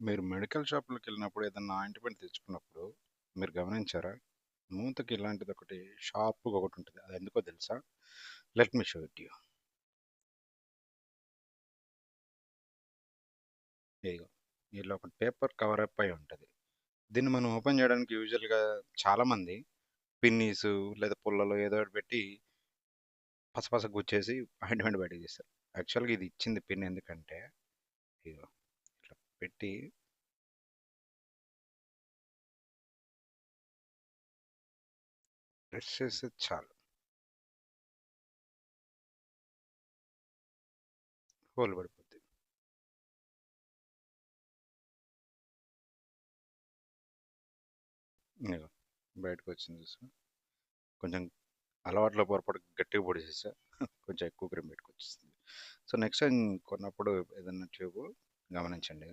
మీరు మెడికల్ షాప్‌లోకెళ్ళినప్పుడు ఏదన్నా ఆయింట్‌మెంట్ తెచ్చుకున్నప్పుడు మీరు గమనించారా? మూతకి ఇలాంటిదొకటి షార్ప్‌గా ఒకటుంటది. అదెందుకో తెలుసా? Let me show it you. ఇదిగో. ఇలా ఒక పేపర్ కవర్ అప్ అయి ఉంటది. దీన్ని మనం ఓపెన్ చేయడానికి యూజువల్‌గా చాలామంది పిన్నీసు లేదా పుల్లలో ఏదో ఒకటి పెట్టి పసపస గుచ్చేసి ఆయింట్‌మెంట్ బయటకి తీస్తారు. యాక్చువల్‌గా ఇది ఇచ్చింది పిన్ ఎందుకంటే ఇదిగో ఇట్లా పెట్టి ప్రెస్ చేస్తే చాలు హోల్ పడిపోద్ది. ఇదిగో బయటకొచ్చింది చూసావా? కొంచెం అలవాట్లో పొరపాటు గట్టిగా పొడిచేసా. కొంచెం ఎక్కువ క్రీమ్ పెట్టుకొచ్చేసింది. సో నెక్స్ట్ టైం కొన్నప్పుడు ఏదన్నా ట్యూబ్ గమనించండి.